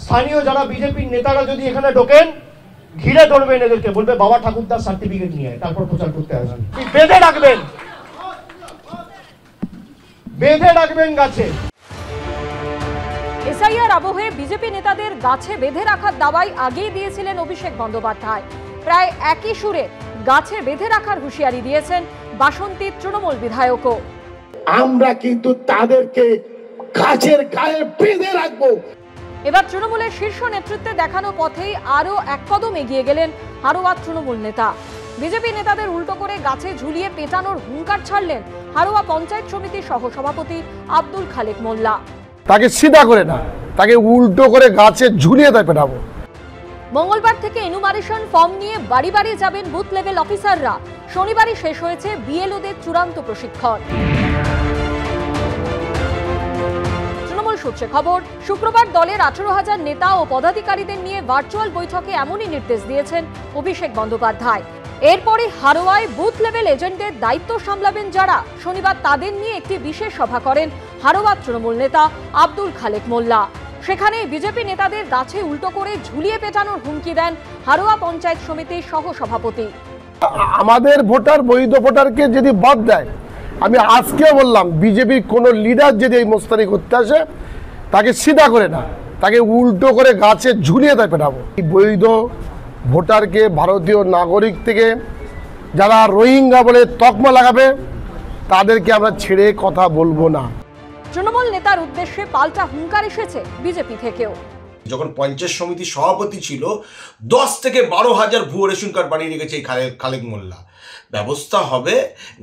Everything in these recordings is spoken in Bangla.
স্থানীয় যারা বিজেপির নেতারা যদি এখানে ঢোকেন, ঘিরে ধরবেন এদেরকে, বলবে বাবা ঠাকুরদার সার্টিফিকেট নিয়ে তারপর প্রচার করতে আসবেন। বেঁধে রাখবেন, বেঁধে রাখবেন গাছে। এসআইআর আবহে বিজেপি নেতাদের গাছে বেঁধে রাখার দাওয়াই আগেই দিয়েছিলেন অভিষেক বন্দ্যোপাধ্যায়। প্রায় একই সুরে গাছে বেঁধে রাখার হুঁশিয়ারি দিয়েছেন বাসন্তীর তৃণমূল বিধায়কও। আমরা কিন্তু তাদেরকে গাছের গায়ে বেঁধে রাখবো। এবার তৃণমূলের শীর্ষ নেতৃত্বে দেখানো পথেই আরো এক কদম এগিয়ে গেলেন হারোয়ার তৃণমূল নেতা। বিজেপি নেতাদের উল্টো করে গাছে ঝুলিয়ে পেটানোর হুঙ্কার ছাড়লেন হারোয়া পঞ্চায়েত সমিতির সহসভাপতি আব্দুল খালেক মোল্লা। তাকে সিধা করে না, তাকে উল্টো করে গাছে ঝুলিয়ে তাই পেটাবো। মঙ্গলবার থেকে এনুমারেশন ফর্ম নিয়ে বাড়ি বাড়ি যাবেন বুথ লেভেল অফিসাররা। শনিবারই শেষ হয়েছে বিএলওদের চূড়ান্ত প্রশিক্ষণ। তৃণমূল সূত্রে খবর, শুক্রবার দলের 18,000 নেতা ও পদাধিকারীদের নিয়ে ভার্চুয়াল বৈঠকে এমনই নির্দেশ দিয়েছেন অভিষেক বন্দ্যোপাধ্যায়। এরপরে হারোয়ায় বুথ লেভেল এজেন্টদের দায়িত্ব সামলাবেন যারা, শনিবার তাদের নিয়ে একটি বিশেষ সভা করেন হারোয়ার তৃণমূল নেতা আব্দুল খালেক মোল্লা। সেখানে বিজেপি নেতাদের গাছে উল্টো করে ঝুলিয়ে পেটানোর হুমকি দেন হারোয়া পঞ্চায়েত সমিতির সহসভাপতি। আমাদের ভোটার, বৈধ ভোটারকে যদি বাদ দেয়, আমি আজকেও বললাম, বিজেপির কোনো লিডার যদি এই মোস্তানি করতে আসে, তাকে সিধা করে না, তাকে উল্টো করে গাছে ঝুলিয়ে তাই পেটাবো। বৈধ ভোটারকে, ভারতীয় নাগরিক থেকে যারা রোহিঙ্গা বলে তকমা লাগাবে, তাদেরকে আমরা ছেড়ে কথা বলবো না। তৃণমূল নেতার উদ্দেশ্যে পাল্টা হুঙ্কার এসেছে বিজেপি থেকেও। যখন পঞ্চায়েত সমিতির সভাপতি ছিল, 10 থেকে 12,000 ভুয়ো রেশন কার্ড বানিয়ে রেখেছে এই খালেক মোল্লা। ব্যবস্থা হবে,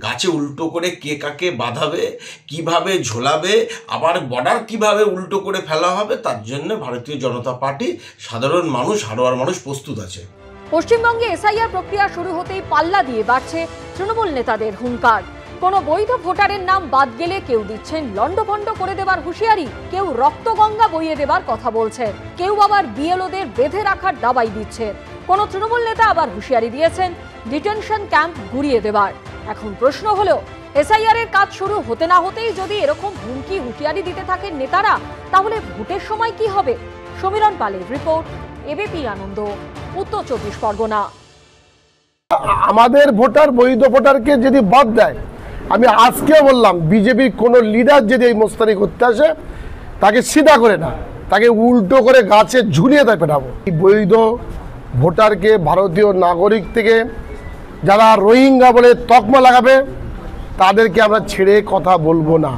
গাছে উল্টো করে কে কাকে বাঁধাবে, কিভাবে ঝোলাবে, আবার বর্ডার কিভাবে উল্টো করে ফেলা হবে, তার জন্য ভারতীয় জনতা পার্টি, সাধারণ মানুষ, হারোয়ার মানুষ প্রস্তুত আছে। পশ্চিমবঙ্গে এসআইআর প্রক্রিয়া শুরু হতেই পাল্লা দিয়ে বাড়ছে তৃণমূল নেতাদের হুঙ্কার। কোনো বৈধ ভোটারের নাম বাদ গেলে কেউ দিচ্ছেন লন্ডভন্ড করে দেবার হুঁশিয়ারি, কেউ রক্তগঙ্গা বইয়ে দেবার কথা বলছেন, কেউ আবার বিএলওদের বেঁধে রাখার দাবাই দিচ্ছেন। কোন তৃণমূল নেতা আবার হুঁশিয়ারি দিয়েছেন ডিটেনশন ক্যাম্প গুড়িয়ে দেবার। এখন প্রশ্ন হলো, এসআইআর এর কাজ শুরু হতে না হতেই যদি এরকম হুমকি হুঁশিয়ারি দিতে থাকেন নেতারা, তাহলে ভোটের সময় কি হবে? সমীরণ পালের রিপোর্ট, এবিপি আনন্দ, উত্তর 24 পরগনা। আমাদের ভোটার, বৈধ ভোটারকে যদি বাদ দেয়, আমি আজকেও বললাম, বিজেপির কোনো লিডার যদি এই মোস্তানি করতে আসে, তাকে সিধা করে না, তাকে উল্টো করে গাছে ঝুলিয়ে তাই পেটাবো। বৈধ ভোটারকে, ভারতীয় নাগরিক থেকে যারা রোহিঙ্গা বলে তকমা লাগাবে, তাদেরকে আমরা ছেড়ে কথা বলবো না।